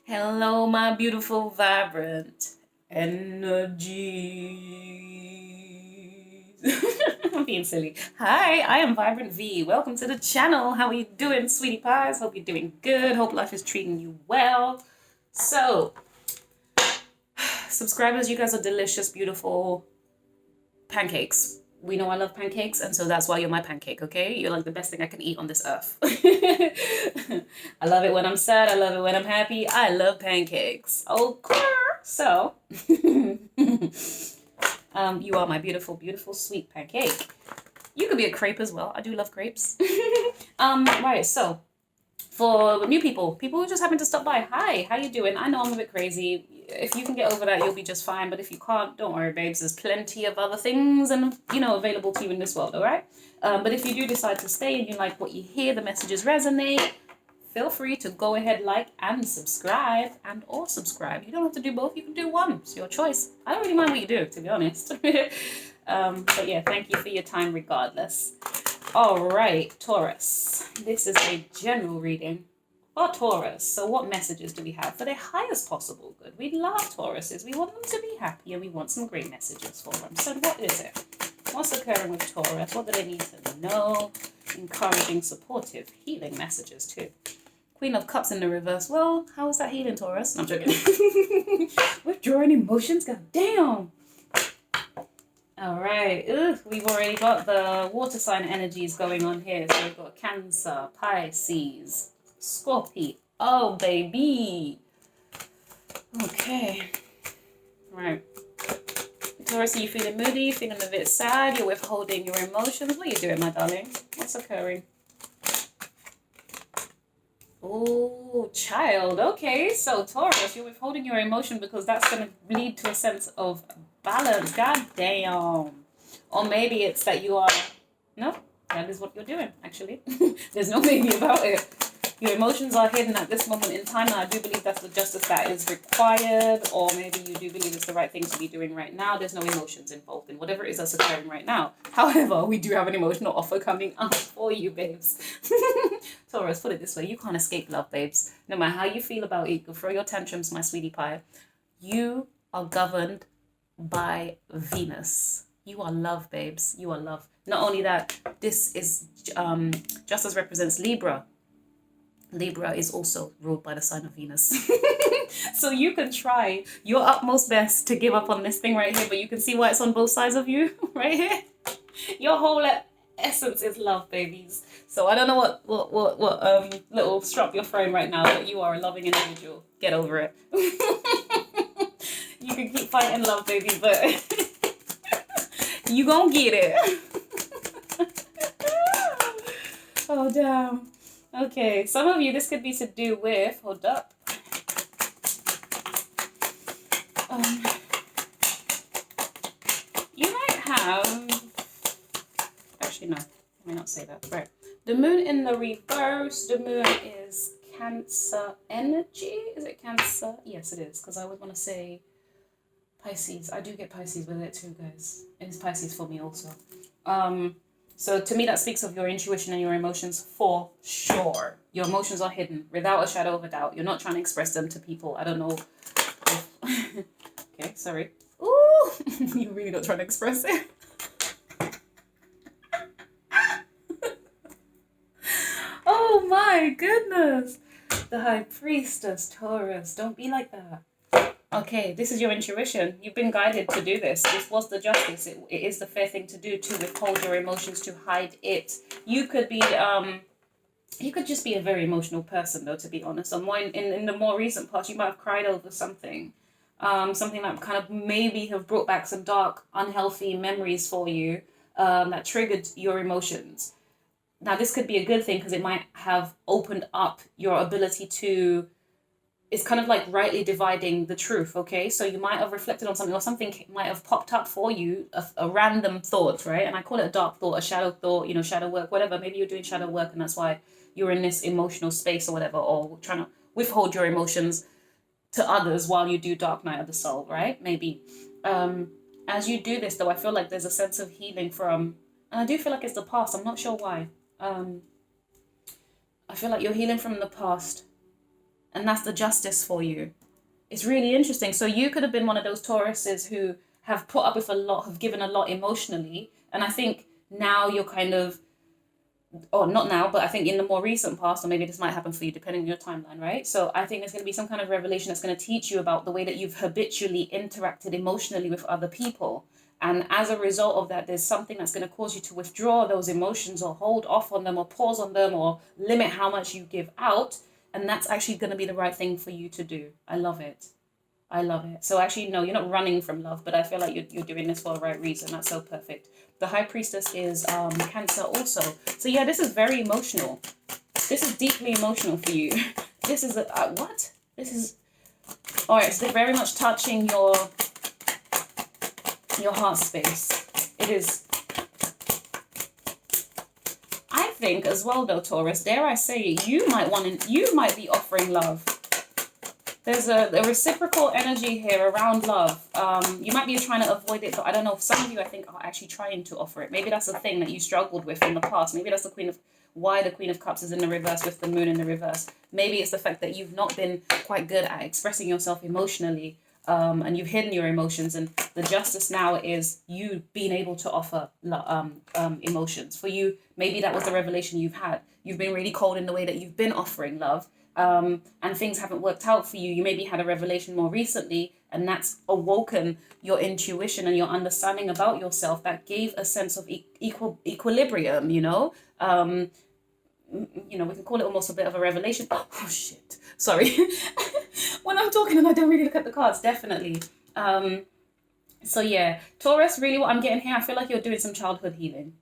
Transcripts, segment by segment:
Hello, my beautiful, vibrant energies. I'm being silly. Hi, I am Vibrant V. Welcome to the channel. How are you doing, sweetie pies? Hope you're doing good. Hope life is treating you well. So, subscribers, you guys are delicious, beautiful pancakes. We know I love pancakes, and so that's why you're my pancake, okay? You're like the best thing I can eat on this earth. I love it when I'm sad. I love it when I'm happy. I love pancakes. Okay. So, you are my beautiful, beautiful, sweet pancake. You could be a crepe as well. I do love crepes. Right, so for new people who just happen to stop by, hi, how you doing? I know I'm a bit crazy. If you can get over that, you'll be just fine. But if you can't, don't worry, babes. There's plenty of other things and, available to you in this world, all right? But if you do decide to stay and you like what you hear, the messages resonate, feel free to go ahead, like and subscribe, or subscribe. You don't have to do both. You can do one. It's your choice. I don't really mind what you do, to be honest. But yeah, thank you for your time regardless. All right, Taurus. This is a general reading for Taurus. So what messages do we have for their highest possible good? We love Tauruses. We want them to be happy and we want some great messages for them. So what is it? What's occurring with Taurus? What do they need to know? Encouraging, supportive, healing messages too. Queen of Cups in the reverse. Well, how is that healing, Taurus? No, I'm joking. Withdrawing emotions? God damn. All right. We've already got the water sign energies going on here. So we've got Cancer, Pisces, Scorpio. Oh, baby. Okay. Right. Taurus, are you feeling moody? Feeling a bit sad? You're withholding your emotions? What are you doing, my darling? What's occurring? Oh, child. Okay. So, Taurus, you're withholding your emotion because that's going to lead to a sense of balance. God damn. Or maybe it's that you are... No, that is what you're doing, actually. There's no maybe about it. Your emotions are hidden at this moment in time, and I do believe that's the justice that is required, or maybe you do believe it's the right thing to be doing right now. There's no emotions involved in whatever it is that's occurring right now. However, we do have an emotional offer coming up for you, babes. Taurus, put it this way, you can't escape love, babes. No matter how you feel about it, you can throw your tantrums, my sweetie pie. You are governed by Venus. You are love, babes. You are love. Not only that, this is just as represents Libra. Libra is also ruled by the sign of Venus. So you can try your utmost best to give up on this thing right here, but you can see why it's on both sides of you right here. Your whole essence is love, babies. So I don't know what little strop you're throwing right now, but you are a loving individual. Get over it. You can keep fighting love, baby, but you gonna get it. Oh, damn. Okay, some of you, this could be to do with, hold up. You might have, actually no, let me not say that. Right, the moon in the reverse, the moon is Cancer energy. Is it Cancer? Yes, it is, because I would want to say Pisces. I do get Pisces with it too, guys. It's Pisces for me also. So to me, that speaks of your intuition and your emotions for sure. Your emotions are hidden without a shadow of a doubt. You're not trying to express them to people. I don't know. Okay, sorry. Ooh, you're really not trying to express it. Oh my goodness. The High Priestess, Taurus. Don't be like that. Okay, this is your intuition. You've been guided to do this. This was the justice. It is the fair thing to do, to withhold your emotions, to hide it. You could be, you could just be a very emotional person, though, to be honest. In the more recent past, you might have cried over something. Something that kind of maybe have brought back some dark, unhealthy memories for you that triggered your emotions. Now, this could be a good thing because it might have opened up your ability to... It's kind of like rightly dividing the truth, okay? So you might have reflected on something, or something might have popped up for you, a random thought, right? And I call it a dark thought, a shadow thought, shadow work, whatever. Maybe you're doing shadow work and that's why you're in this emotional space or whatever, or trying to withhold your emotions to others while you do dark night of the soul, right? Maybe. As you do this, though, I feel like there's a sense of healing from, and I do feel like it's the past. I'm not sure why. I feel like you're healing from the past. And that's the justice for you. It's really interesting. So you could have been one of those Tauruses who have put up with a lot, have given a lot emotionally. And I think now you're kind of, or not now, but I think in the more recent past, or maybe this might happen for you depending on your timeline, right? So I think there's going to be some kind of revelation that's going to teach you about the way that you've habitually interacted emotionally with other people. And as a result of that, there's something that's going to cause you to withdraw those emotions or hold off on them or pause on them or limit how much you give out. And that's actually going to be the right thing for you to do. I love it. I love it. So actually, no, you're not running from love, but I feel like you're doing this for the right reason. That's so perfect. The High Priestess is Cancer also. So yeah, this is very emotional. This is deeply emotional for you. This is what? This is, all right, so they're very much touching your heart space. It is. I think as well though, Taurus, dare I say it, you might be offering love. There's a reciprocal energy here around love. You might be trying to avoid it, but I don't know. Some of you, I think, are actually trying to offer it. Maybe that's a thing that you struggled with in the past. Maybe that's why the Queen of Cups is in the reverse with the Moon in the reverse. Maybe it's the fact that you've not been quite good at expressing yourself emotionally, and you've hidden your emotions. And the justice now is you being able to offer emotions. For you, maybe that was the revelation you've had. You've been really cold in the way that you've been offering love. And things haven't worked out for you. You maybe had a revelation more recently, and that's awoken your intuition and your understanding about yourself. That gave a sense of equilibrium, you know. We can call it almost a bit of a revelation. Oh shit, sorry. When I'm talking and I don't really look at the cards, definitely. So yeah, Taurus, really what I'm getting here, I feel like you're doing some childhood healing.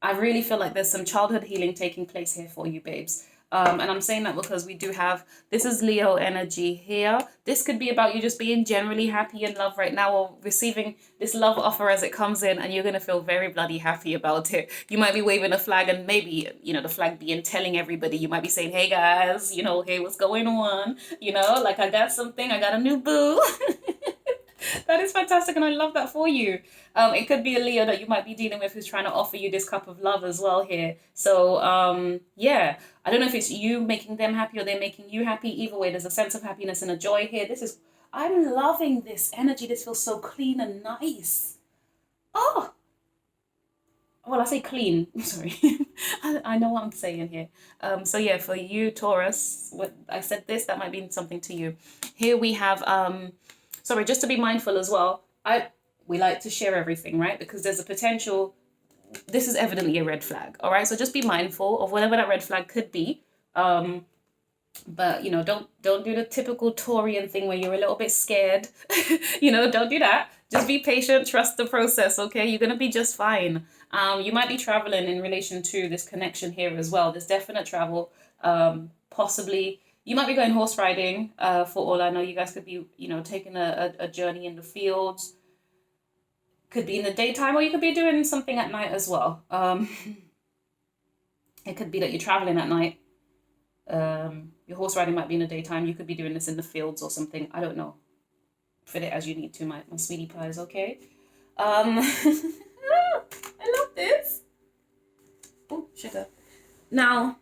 I really feel like there's some childhood healing taking place here for you, babes. And I'm saying that because we do have, this is Leo energy here. This could be about you just being generally happy in love right now, or receiving this love offer as it comes in, and you're going to feel very bloody happy about it. You might be waving a flag, and maybe, the flag being telling everybody. You might be saying, hey guys, hey, what's going on? Like I got something, I got a new boo. That is fantastic, and I love that for you. It could be a Leo that you might be dealing with who's trying to offer you this cup of love as well here. So, yeah, I don't know if it's you making them happy or they're making you happy. Either way, there's a sense of happiness and a joy here. I'm loving this energy. This feels so clean and nice. Oh, well, I say clean. Sorry. I know what I'm saying here. So yeah, for you, Taurus, what I said this, that might mean something to you. Here we have, sorry, just to be mindful as well. We like to share everything, right? Because there's a potential, this is evidently a red flag, all right? So just be mindful of whatever that red flag could be. But, don't do the typical Taurian thing where you're a little bit scared. Don't do that. Just be patient, trust the process, okay? You're going to be just fine. You might be traveling in relation to this connection here as well. There's definite travel, possibly. You might be going horse riding, for all I know. You guys could be, taking a journey in the fields. Could be in the daytime, or you could be doing something at night as well. It could be that you're traveling at night. Your horse riding might be in the daytime. You could be doing this in the fields or something. I don't know. Fit it as you need to, my sweetie pies, okay? I love this. Oh, sugar. Now,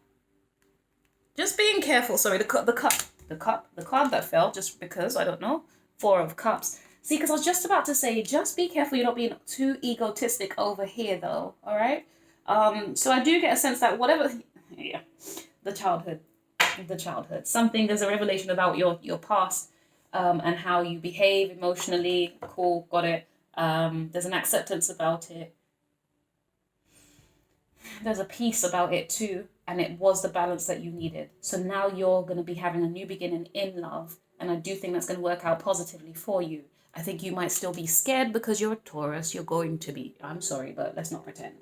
just being careful. Sorry, the card that fell, just because, I don't know. 4 of Cups. See, because I was just about to say, just be careful you're not being too egotistic over here, though, all right? So I do get a sense that whatever, yeah, the childhood. There's a revelation about your past, and how you behave emotionally. Cool, got it. There's an acceptance about it. There's a peace about it too, and it was the balance that you needed. So now you're going to be having a new beginning in love, and I do think that's going to work out positively for you. I think you might still be scared because you're a Taurus. You're going to be. I'm sorry, but let's not pretend.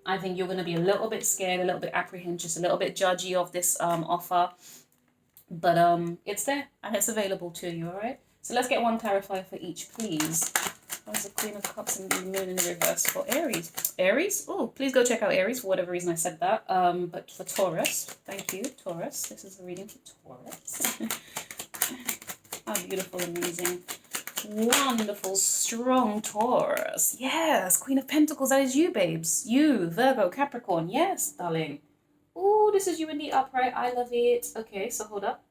I think you're going to be a little bit scared, a little bit apprehensive, just a little bit judgy of this offer. But it's there and it's available to you, all right? So let's get one clarifier for each, please. There's the Queen of Cups and the Moon in the reverse for Aries. Aries? Oh, please go check out Aries for whatever reason I said that. But for Taurus, thank you, Taurus. This is the reading for Taurus. How beautiful, amazing. Wonderful, strong Taurus. Yes, Queen of Pentacles, that is you, babes. You, Virgo, Capricorn. Yes, darling. Oh, this is you in the upright. I love it. Okay, so hold up.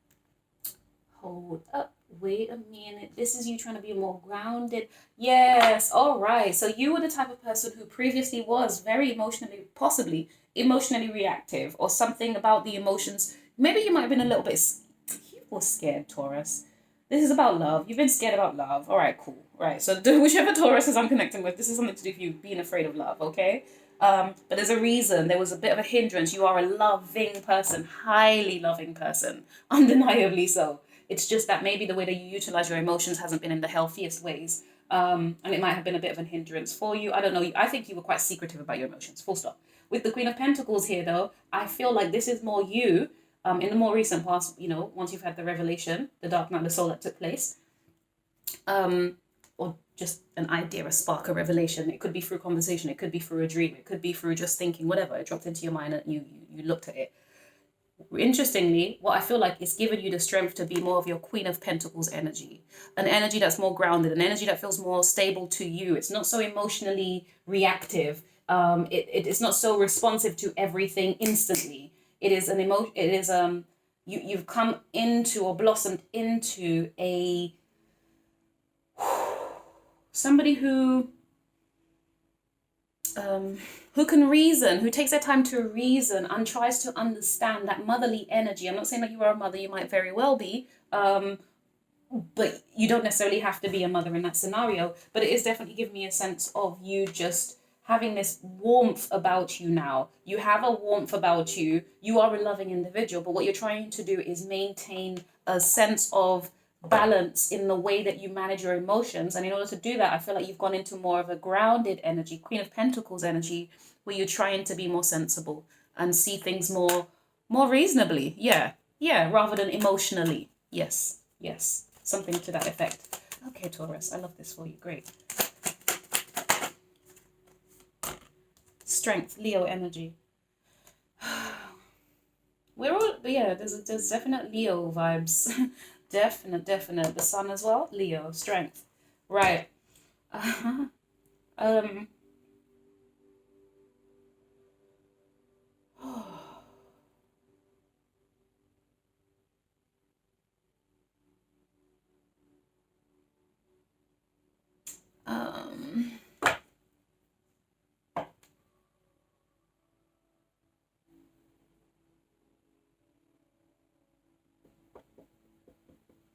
Hold up. Wait a minute. This is you trying to be more grounded. Yes. All right. So you were the type of person who previously was very emotionally, possibly emotionally reactive, or something about the emotions. Maybe you might have been a little bit, you were scared, Taurus. This is about love. You've been scared about love. All right, cool. Right. So whichever Taurus I'm connecting with, this is something to do with you being afraid of love. Okay. But there's a reason. There was a bit of a hindrance. You are a loving person, highly loving person, undeniably so. It's just that maybe the way that you utilize your emotions hasn't been in the healthiest ways. And it might have been a bit of a hindrance for you. I don't know. I think you were quite secretive about your emotions, full stop. With the Queen of Pentacles here, though, I feel like this is more you in the more recent past, you know, once you've had the revelation, the dark night of the soul that took place, or just an idea, a spark, a revelation. It could be through conversation. It could be through a dream. It could be through just thinking, whatever. It dropped into your mind and you looked at it. Interestingly, what I feel like is giving you the strength to be more of your Queen of Pentacles energy, an energy that's more grounded, an energy that feels more stable to you. It's not so emotionally reactive. It's not so responsive to everything instantly. It is an emotion. It is you've come into or blossomed into a somebody who can reason, who takes their time to reason and tries to understand that motherly energy. I'm not saying that you are a mother, you might very well be, but you don't necessarily have to be a mother in that scenario. But it is definitely giving me a sense of you just having this warmth about you now. You have a warmth about you. You are a loving individual, but what you're trying to do is maintain a sense of balance in the way that you manage your emotions. And in order to do that, I feel like you've gone into more of a grounded energy, Queen of Pentacles energy, where you're trying to be more sensible and see things more reasonably. Yeah, rather than emotionally. Yes, something to that effect. Okay, Taurus, I love this for you. Great. Strength, Leo energy. We're all, yeah, there's definite Leo vibes. Definite. The sun as well. Leo, strength. Right.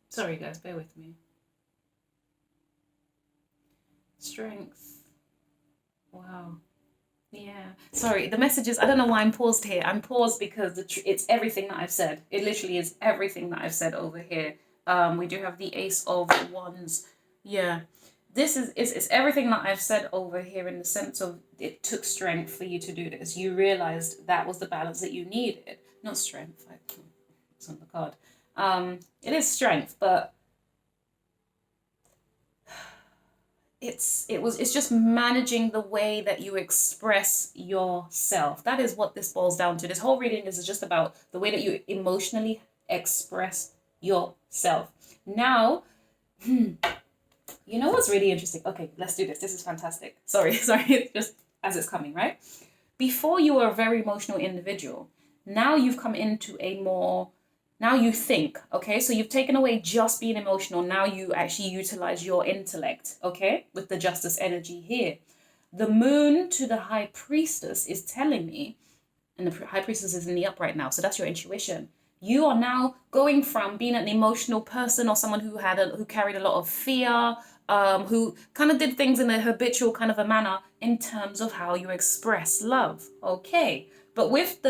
Sorry guys, bear with me. Strength. Wow. Yeah. Sorry, the messages, I don't know why I'm paused here. I'm paused because it's everything that I've said. It literally is everything that I've said over here. We do have the Ace of Wands. Yeah. This is it's everything that I've said over here, in the sense of it took strength for you to do this. You realized that was the balance that you needed. Not strength. It's on the card. It is strength, but it's just managing the way that you express yourself. That is what this boils down to. This whole reading is just about the way that you emotionally express yourself. Now, you know what's really interesting? Okay, let's do this. This is fantastic. Sorry, it's just as it's coming, right? Before you were a very emotional individual. Now you've come into a more, now you think, okay? So you've taken away just being emotional. Now you actually utilize your intellect, okay? With the Justice energy here. The moon to the High Priestess is telling me, and the High Priestess is in the upright now, so that's your intuition. You are now going from being an emotional person, or someone who carried a lot of fear, who kind of did things in a habitual kind of a manner in terms of how you express love, okay? But with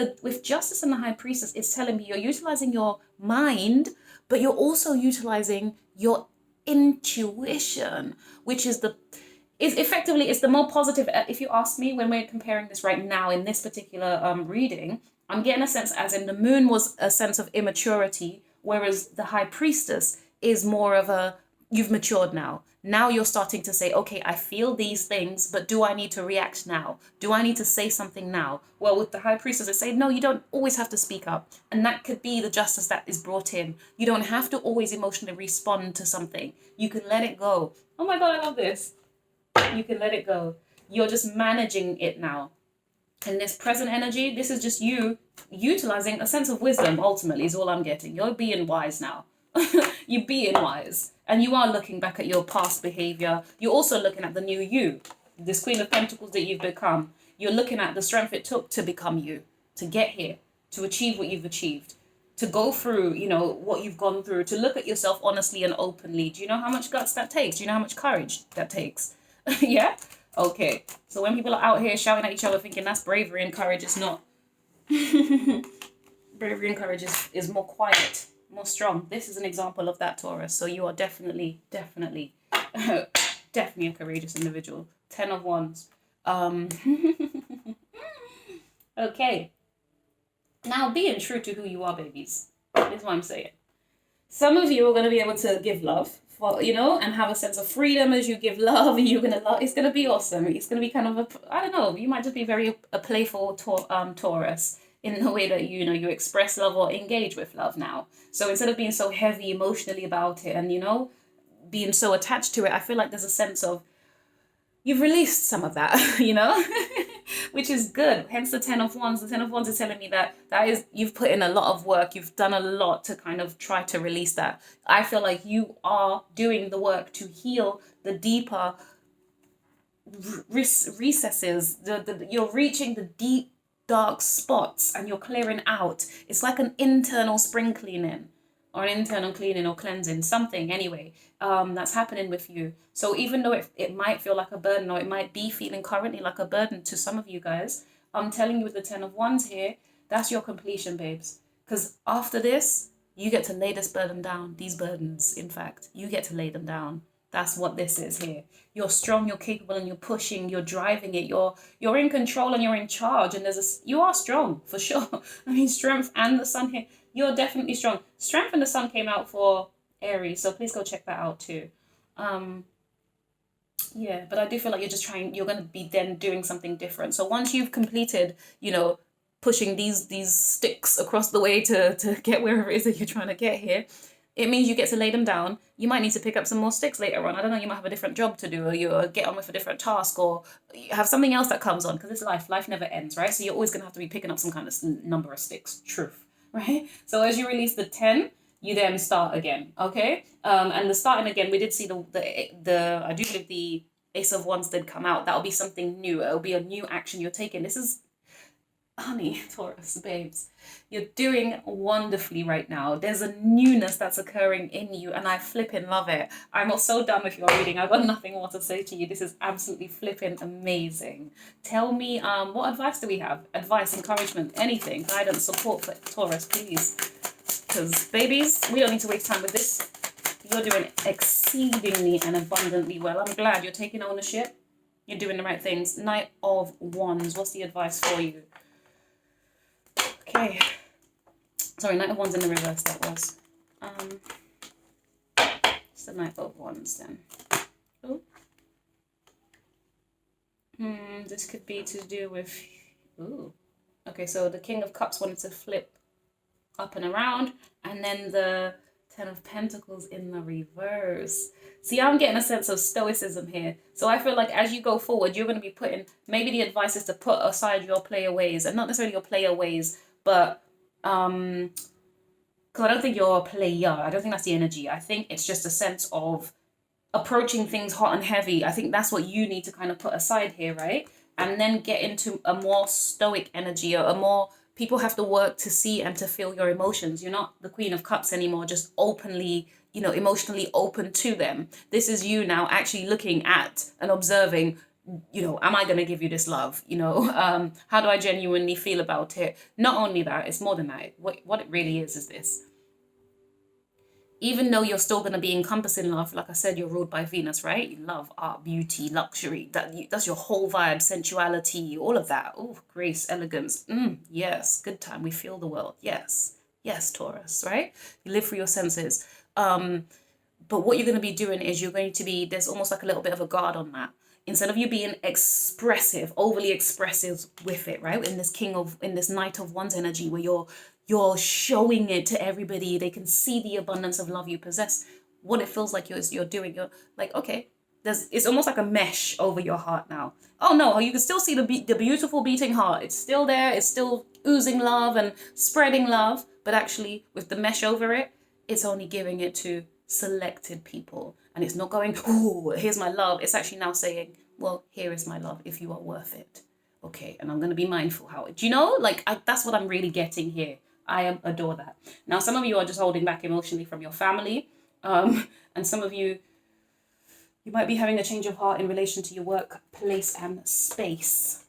Justice and the High Priestess, it's telling me you're utilizing your mind, but you're also utilizing your intuition, which is effectively the more positive. If you ask me, when we're comparing this right now in this particular reading, I'm getting a sense as in the moon was a sense of immaturity, whereas the High Priestess is more of a, you've matured now. Now you're starting to say, okay, I feel these things, but do I need to react now? Do I need to say something now? Well, with the High Priestess, it's saying, no, you don't always have to speak up. And that could be the justice that is brought in. You don't have to always emotionally respond to something. You can let it go. Oh my God, I love this. You can let it go. You're just managing it now. In this present energy, this is just you utilizing a sense of wisdom, ultimately, is all I'm getting. You're being wise now. you being wise. And you are looking back at your past behavior. You're also looking at the new you, this Queen of Pentacles that you've become. You're looking at the strength it took to become you, to get here, to achieve what you've achieved, to go through, you know, what you've gone through, to look at yourself honestly and openly. Do you know how much guts that takes? Do you know how much courage that takes? Yeah? Okay. So when people are out here shouting at each other thinking that's bravery and courage, it's not. Bravery and courage is more quiet, more strong. This is an example of that, Taurus. So you are definitely, definitely a courageous individual. 10 of Wands. Okay. Now, being true to who you are, babies. Is what I'm saying. Some of you are going to be able to give love, for, you know, and have a sense of freedom as you give love. And you're going to love. It's going to be awesome. It's going to be kind of I don't know. You might just be a playful Taurus in the way that, you know, you express love or engage with love now. So instead of being so heavy emotionally about it and, you know, being so attached to it, I feel like there's a sense of you've released some of that, you know, which is good. Hence the 10 of Wands. The 10 of Wands is telling me that is, you've put in a lot of work. You've done a lot to kind of try to release that. I feel like you are doing the work to heal the deeper recesses. You're reaching the deep, dark spots and you're clearing out. It's like an internal spring cleaning or an internal cleaning or cleansing, something anyway, that's happening with you. So even though it might feel like a burden, or it might be feeling currently like a burden to some of you guys, I'm telling you with the 10 of Wands here, that's your completion, babes. Because after this, you get to lay this burden down. These burdens, in fact, you get to lay them down. That's what this is here. You're strong, you're capable, and you're pushing, you're driving it, you're in control and you're in charge, and you are strong for sure. I mean, strength and the sun here, you're definitely strong. Strength and the sun came out for Aries, so please go check that out too. Yeah, but I do feel like you're going to be then doing something different. So once you've completed, you know, pushing these sticks across the way to get wherever it is that you're trying to get here, it means you get to lay them down. You might need to pick up some more sticks later on. I don't know, you might have a different job to do, or you get on with a different task, or you have something else that comes on, because it's life. Life never ends, right? So you're always going to have to be picking up some kind of number of sticks. Truth, right? So as you release the 10, you then start again, okay? And the starting again, we did see the I do believe the Ace of Wands did come out. That'll be something new. It'll be a new action you're taking. This is, honey, Taurus, babes, you're doing wonderfully right now. There's a newness that's occurring in you, and I flipping love it. I'm so done with your reading. I've got nothing more to say to you. This is absolutely flipping amazing. Tell me, what advice do we have? Advice, encouragement, anything, guidance, support for Taurus, please. Because, babies, we don't need to waste time with this. You're doing exceedingly and abundantly well. I'm glad you're taking ownership. You're doing the right things. Knight of Wands. What's the advice for you? Okay. Sorry, Knight of Wands in the reverse, that was. It's the Knight of Wands then. Oh. This could be to do with... Ooh. Okay, so the King of Cups wanted to flip up and around, and then the 10 of Pentacles in the reverse. See, I'm getting a sense of stoicism here. So I feel like as you go forward, you're going to be putting, maybe the advice is to put aside your player ways, and not necessarily your player ways, but because I don't think you're a player. I don't think that's the energy. I think it's just a sense of approaching things hot and heavy. I think that's what you need to kind of put aside here, right? And then get into a more stoic energy, or a more... People have to work to see and to feel your emotions. You're not the Queen of Cups anymore, just openly, you know, emotionally open to them. This is you now actually looking at and observing, you know, am I going to give you this love? You know, how do I genuinely feel about it? Not only that, it's more than that. What it really is this. Even though you're still going to be encompassing love, like I said, you're ruled by Venus, right? You love art, beauty, luxury. That's your whole vibe, sensuality, all of that. Oh, grace, elegance. Yes, good time. We feel the world. Yes, Taurus, right? You live through your senses. But what you're going to be doing is there's almost like a little bit of a guard on that. Instead of you being expressive, overly expressive with it, right? In this Knight of Wands energy where you're showing it to everybody. They can see the abundance of love you possess. What it feels like you're doing. You're like, okay, it's almost like a mesh over your heart now. Oh no, you can still see the beautiful beating heart. It's still there. It's still oozing love and spreading love. But actually, with the mesh over it, it's only giving it to selected people. And it's not going, oh, here's my love. It's actually now saying, well, here is my love if you are worth it. Okay, and I'm going to be mindful how it, do you know, like that's what I'm really getting here. I adore that. Now, some of you are just holding back emotionally from your family. And some of you might be having a change of heart in relation to your workplace and space.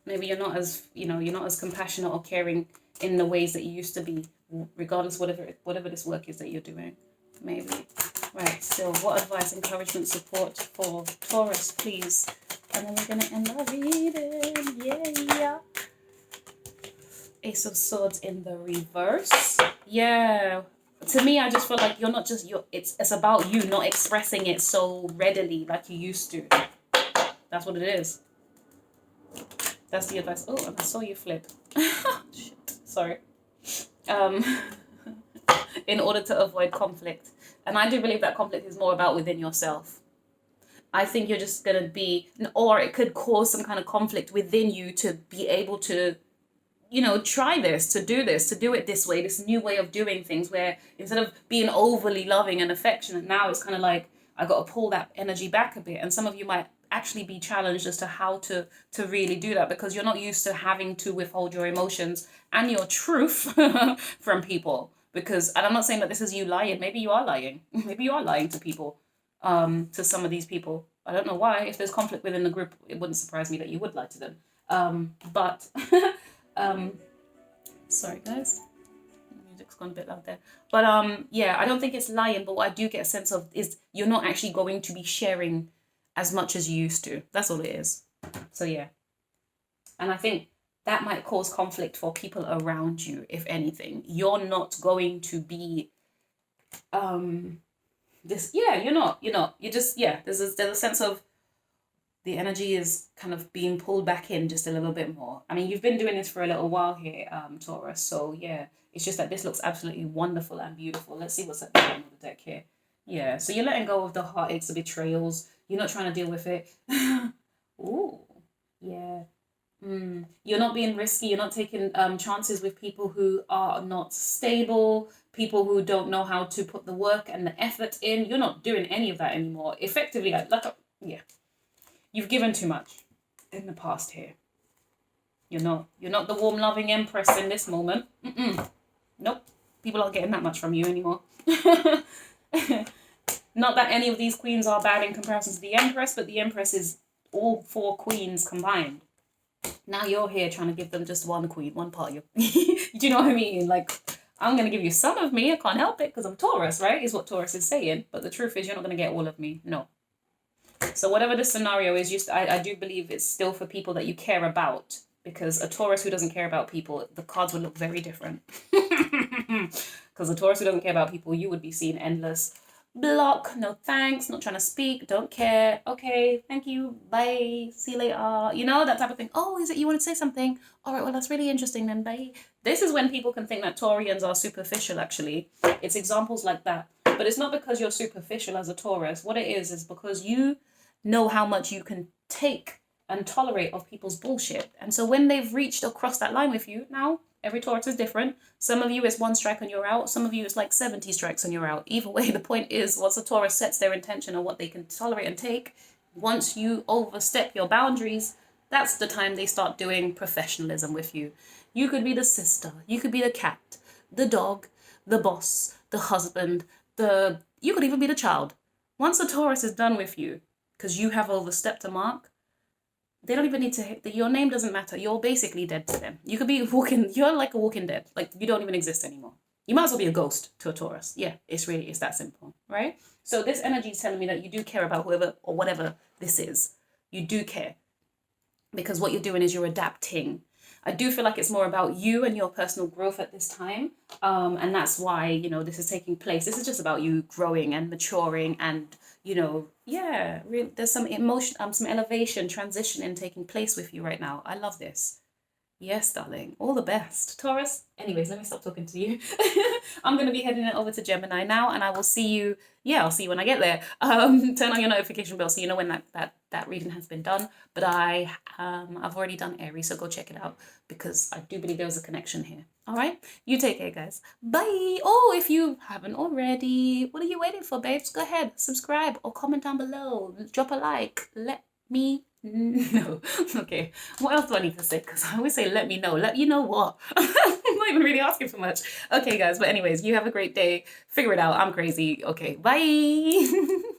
Maybe you're not as, you're not as compassionate or caring in the ways that you used to be, regardless whatever this work is that you're doing. Maybe. Right, so what advice, encouragement, support for Taurus, please? And then we're going to end our reading. Yeah. Ace of Swords in the reverse. Yeah. To me, I just feel like you're not just, it's about you not expressing it so readily like you used to. That's what it is. That's the advice. Oh, and I saw you flip. Shit. Sorry. In order to avoid conflict. And I do believe that conflict is more about within yourself. I think you're just going to be, or it could cause some kind of conflict within you to be able to, try this, to do it this way, this new way of doing things, where instead of being overly loving and affectionate, now it's kind of like, I got to pull that energy back a bit. And some of you might actually be challenged as to how to really do that, because you're not used to having to withhold your emotions and your truth from people. Because, and I'm not saying that this is you lying. Maybe you are lying. Maybe you are lying to people, to some of these people. I don't know why. If there's conflict within the group, it wouldn't surprise me that you would lie to them. But, sorry guys. The music's gone a bit loud there. But yeah, I don't think it's lying. But what I do get a sense of is you're not actually going to be sharing as much as you used to. That's all it is. So yeah. And I think that might cause conflict for people around you, if anything. You're not going to be you're not. You're just, there's a sense of the energy is kind of being pulled back in just a little bit more. I mean, you've been doing this for a little while here, Taurus. So yeah, it's just that this looks absolutely wonderful and beautiful. Let's see what's at the bottom of the deck here. Yeah, so you're letting go of the heartaches, the betrayals. You're not trying to deal with it. Ooh, yeah. You're not being risky. You're not taking chances with people who are not stable, people who don't know how to put the work and the effort in. You're not doing any of that anymore. Effectively, you've given too much in the past here. You're not the warm, loving empress in this moment. Nope. People aren't getting that much from you anymore. Not that any of these queens are bad in comparison to the empress, but the empress is all 4 queens combined. Now you're here trying to give them just one queen, one part of you. Do you know what I mean? Like, I'm going to give you some of me. I can't help it because I'm Taurus, right? Is what Taurus is saying. But the truth is you're not going to get all of me. No. So whatever the scenario is, I do believe it's still for people that you care about. Because a Taurus who doesn't care about people, the cards would look very different. Because a Taurus who doesn't care about people, you would be seeing endless block, no thanks, not trying to speak, don't care, okay, thank you, bye, see you later, that type of thing. Oh, is it you wanted to say something? All right, well, that's really interesting then, bye. This is when people can think that Taurians are superficial, actually. It's examples like that. But it's not because you're superficial as a Taurus. What it is because you know how much you can take and tolerate of people's bullshit. And so when they've reached or crossed that line with you, now, every Taurus is different. Some of you it's 1 strike and you're out. Some of you it's like 70 strikes and you're out. Either way, the point is, once a Taurus sets their intention on what they can tolerate and take, once you overstep your boundaries, that's the time they start doing professionalism with you. You could be the sister. You could be the cat, the dog, the boss, the husband, you could even be the child. Once a Taurus is done with you, because you have overstepped a mark, they don't even need to hit your name doesn't matter. You're basically dead to them. You could be you're like a walking dead. Like you don't even exist anymore. You might as well be a ghost to a Taurus. Yeah, it's that simple, right? So this energy is telling me that you do care about whoever or whatever this is. You do care. Because what you're doing is you're adapting. I do feel like it's more about you and your personal growth at this time. And that's why, this is taking place. This is just about you growing and maturing and, there's some emotion, some elevation, transitioning taking place with you right now. I love this. Yes, darling. All the best. Taurus. Anyways, let me stop talking to you. I'm going to be heading it over to Gemini now, and I will see you. Yeah, I'll see you when I get there. Turn on your notification bell so you know when that reading has been done. But I've already done Aries, so go check it out because I do believe there was a connection here. All right? You take care, guys. Bye. Oh, if you haven't already, what are you waiting for, babes? Go ahead, subscribe or comment down below. Drop a like. Let me know. Okay, what else do I need to say? Because I always say let me know. Let you know what? I'm not even really asking for much. Okay, guys, but anyways, you have a great day. Figure it out. I'm crazy. Okay, bye.